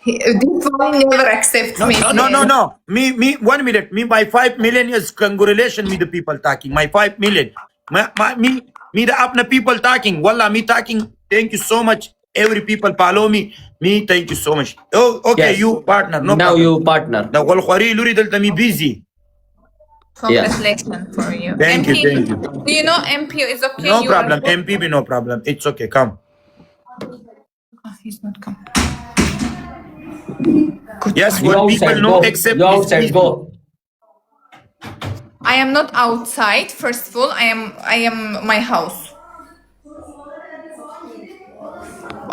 This one never accepts No, me. no. Me, 1 minute. Me, my 5 million is congratulation. Me, the people talking. My 5 million. Me, the apna people talking. Wallah, me talking. Thank you so much. Every people follow me. Me, thank you so much. Oh, okay, Yes. you partner, no Now problem. you partner. The whole khwari luri dalta me busy. Congratulations for you. Thank you, MP, thank you. do you know MP is okay? No you problem. Are... MPB, no problem. It's okay. Come. Oh, he's not come. Yes, You when people outside, know go. accept You is outside, easy. go. I am not outside. First of all, I am my house.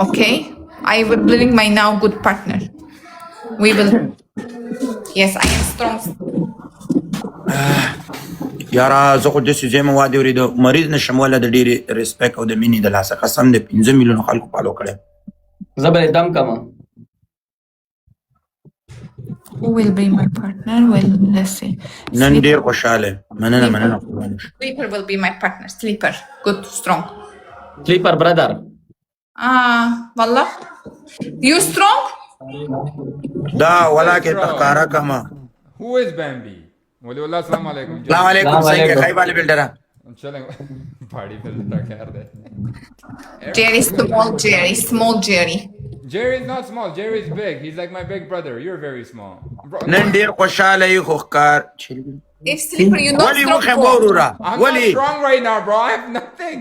Okay, I will bring my now good partner. We will. Yes, I am strong. یاره زه خو داسې ځای مې واده اورېده مریض نشم ولا د ډېرې ریسپیکټ او د مینې د لاسه قسم د 5 میلیونو خلکو فالو کړی زبر دم کما. Who will be my partner? Well, let's see. نن ډېر خوشحاله یم مننه قربانه شم. Sleeper will be my partner. Sleeper, good, strong. Sleeper brother. Wallah. You strong? دا ولاکې تخکاره کما Who is Bambi? Waliullah, assalamu alaikum. سلام علیکم سلام څنګه علیکم. خی والے بلډره I'm chilling. Party builder, khair de. Jerry, small Jerry. Jerry's not small. Jerry's big. He's like my big brother. You're very small. Bro, نن ډېر خوشحاله یې خو ښکار If sleeper, you not ولې strong. وخې go. وروره I'm not ولې strong right now, bro. I have nothing.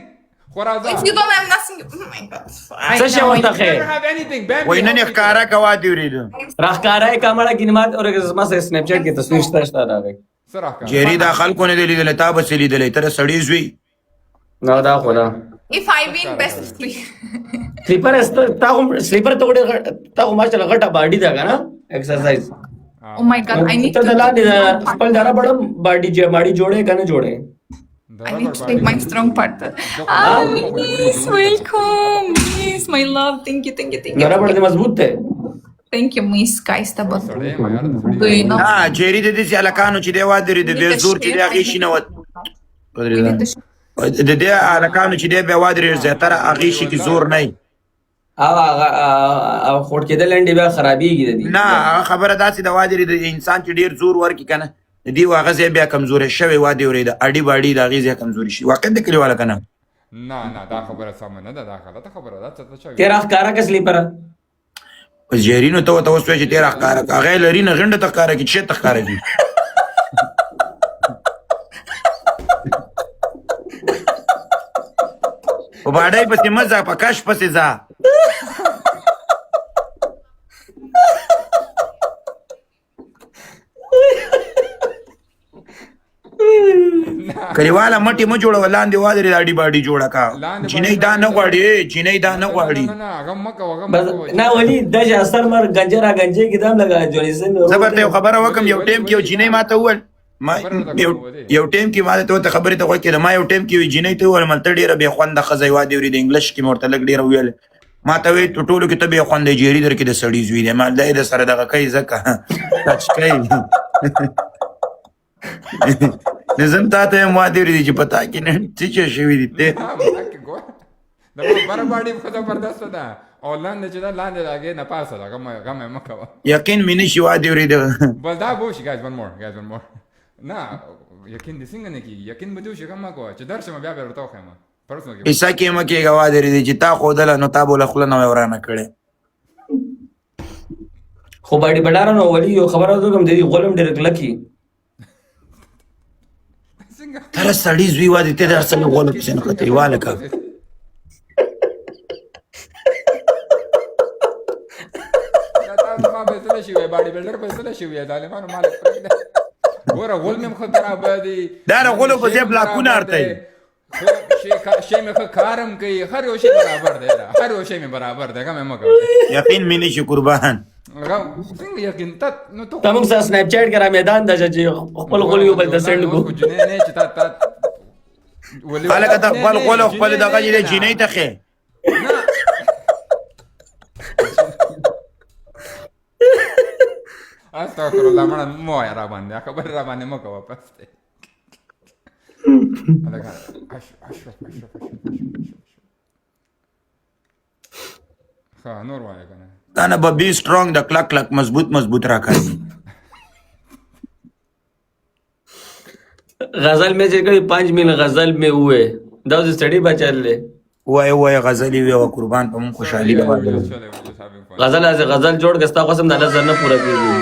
If you don't have nothing, oh my god. څه شی ورته I خیر؟ never have anything. Bambi. وای نن یې help me. ښکاره که واده اورېده راخکاره کامړه کینمات اور زما سره سنیپ چیټ کې تصویر شته راغی. Sarah, جیری دا خلکو نه دی لیدلی تا به څه لیدلی ته د سړي زوی نو دا خو دا. If I win, best of three. سلیپر است تا هم سلیپر ته وړه تا هم ماشاءالله غټه باډي دا کنه ایکسرسایز. Oh my god, I need ته to. د لاندې خپل دره بڑم باډي جوړه کنه جوړه. I need to take my strong partner. Miss, welcome. Miss, my love. Thank you. دره بڑ مضبوط ته. Thank you, Miss. Kaista but Sorry, my yard is do you know? نه جیری د دې هلکانو چې دی واده اورېده بیا زور چې دی هغې شي نه We need to د دې هلکانو چې دی بیا واده اورېده زیاتره هغې شي کې زور نه وي او خور کېدل انډي بیا خرابېږي د دې. نه هغه خبره داسې د واده اورېده انسان چې ډېر زور ورکړي که نه د دې هغه ځای بیا کمزوری شوی واده اورېده اډي باډي د هغې ځای کمزوري شي واقع د کلیواله که نه نه دا خبره سمه نه ده دا غلطه خبره ده څه چا ته راخکاره که سلیپر اوس جیرینو ته ورته اوس وایي چې دی راښکاره کړه هغه یې لري نه غنډه ته ښکاره کړي چې ته ښکاره کړي په باډۍ پسې مه ځه په کش پسې ځه کلیواله مټې مه جوړوه لاندې وادرې اډي باډي جوړه کا چینی دا نه غواړي چینی دا نه غواړي نه هغه مکه هغه بس مکه نه ولی د اثر مر گنجرا گنجې کې دام لگا جوړیسن زه به ته یو خبره وکړم یو ټیم کې یو جینۍ ماته وویل ما یو ټیم کې ما ته خبرې ته غوږ کېده ما یو ټیم کې یو جینۍ ته وویل ملته ډېره بې خونده ښځه یې واده اورېده انګلیش کې مې ورته لږ ډېره وویل ما ته وایي په ټولو کې ته بې خونده جیري در کې د سړي زوی دی ما دا یې د سره دغه کوي ځکه ټچ کوي نو زه هم تا ته یم واده اورېدي چې په تا کې نه څه څه شوي دي ته دا بره باندې خو زبردست ده او لاندې چې دا لاندې راګې نه پاسه ده غم مکه یقین مې نشي واده اورېده بس دا به وشي guys one more نه یقین دې څنګه نه کېږي یقین به دې وشي غم مه کوه چې درشم بیا به ورته وښیم پرسنل کې قصه کې مه کېږه واده اورېدي چې تا ښودله نو تا به له خوله نه وی ورانه کړې خو باډي بډاره نو ولی یو خبره وکم د دې غولم ډېر کلکی څنګه تر سړي زوی واده ته در سره غول پسې نه کتې واله کا دا تاسو ما فیصله شوی باډي بلډر فیصله شوی ظالمانو مالک پرېږده ګوره غول مې خو خراب دي دا د غولو په ځای بلاکونه ارتی شی مې ښه کارم کوي هر یو شی برابر دی هر یو شی مې برابر دی غم مه کوه یقین مې نشي قربان څنګه یقین ته نو ته تمام سره سنیپ چیټ کرا میدان د چې خپل غول یو بل د سند کو نه چې تا خلک ته خپل غول او خپل دغه دې جینۍ ته خې استغفر الله مړه مو وایه را باندې خبرې را باندې مه کوه پس دی ښه نور وایه که نه تانه به بی سترونګ د کلک کلک مضبوط راکړي. غزل میں چې کړي 5 میل غزل میں ہوئے دا اوس سټډي بچل له وای غزلې وی او قربان په مون خوشحالي Yeah, ده. we're just chilling, we're just having fun. غزل جوړ کستا قسم د نظر نه پورا کیږي.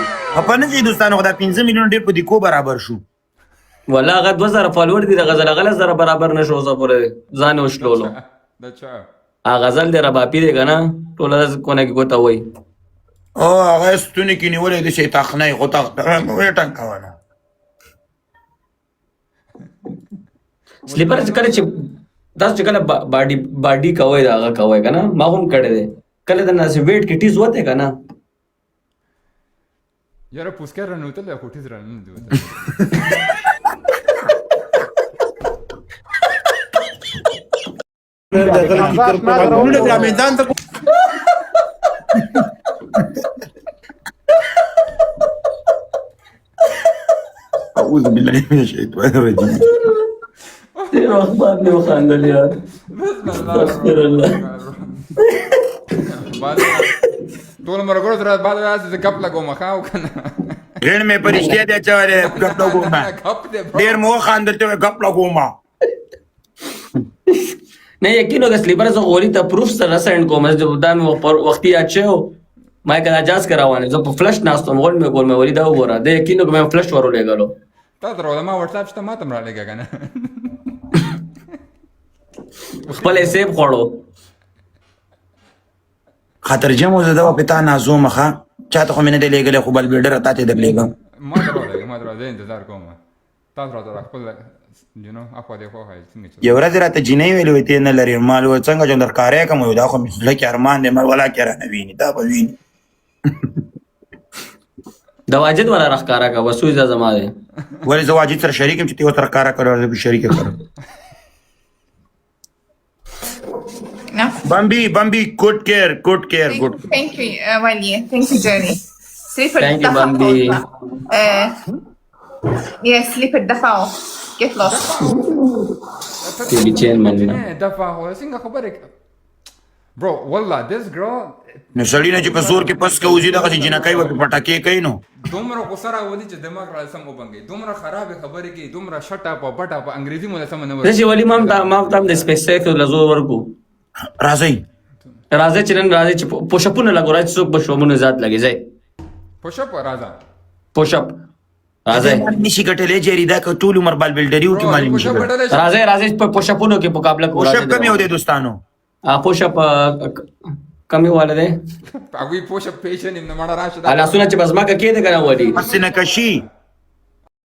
په نه چې دوستانو خدا 15 میلیون ډیر په دې کو برابر شو. والله هغه 2000 فالوور دي د غزل هغه زره برابر نشو اوسه پورې ځان وشلولو. That's right. غزل دی رباپی دی کنه ټول کونه کې کوته وای. او هغه ستونی کې نیولې د شي تخنه غو تا وې ټنګاونه. سلیپر چې کله چې تاسو چې کله باډي کوي دا هغه کوي کنه ما هم کړی دی کله د ناس ویټ کې ټیز وته کنه یاره پوسکر رانه وتل خو ټیز رانه نه دی وتل. اعوذ بالله من الشیطان الرجیم. دې وخت باندې وخاندل یار. بسم الله الرحمن الرحیم. ټول مرګور تر بعد راځي کپ لګو مخاو کنه. غیر مې پرشتیا دی چاره غپ لګوما. کپ دې ډیر مو خاندل ته غپ لګوما. نه یقین وکړه سلیپر زه غوړی ته پروف سره سند کوم چې دا مې وختي اچو ما کله اجازه کراوانه زه په فلش ناستم غوړ مې ولې دا وګوره د یقین وکړه مې فلش ورولې غلو تا درو ما واتس اپ شته ما تم را لګا کنه. خپل حساب خوړو خاطر جمع زده په تا نازو مخه چاته خو مینه دی لګل خو بل بلډر اته ته در لګم. ما درو زه انتظار کوم. تاسو را خپل اخوا دی خو هاي څنګه چې یو ورځ راته جنې ویلې وې ته نه لري مال و څنګه چې در کاریا کوم دا خو مثله کې ارمان دې مر ولا کې را نه ویني دا به ویني. دا واجد ولا راخکارا کا وسوي زما ده ولې زه واجد سره شریک یم چې ته تر کارا کړو زه به شریک کړم. No? Bambi, good care. Thank you, Wally. Thank you, Jerry. Sleep Thank you, Bambi. Yes, sleep الدفع. Get lost. تبي چین من دفع هو څنګه خبره bro والله this girl نو سړی نه چې په زور کې پس کوزي دغه چې جنکای و په پټاکې کوي نو دومره غوسره ودی چې دماغ را سم وبنګي دومره خراب خبره کې دومره شټه په بټه په انګریزي مو سم نه ورته. رشي ولی ما تام د سپیسیفیک لزو ورکو راځي چې نن راځي چې پوشپونه لګورای چې څوک بشومونه ذات لګي ځای پوش اپ راځه پوشپ راځي نشي ګټلې جری دا ک ټول عمر بال بلډریو کې مالي نشي راځي په پوشپونو کې مقابله کوو شپ کم یو دي دوستانو پوشپ کمی والده هغه پوش اپ پیشن نه مړه راشه الا سونه چې بس ما کې ده کنه ودی پس نه کشي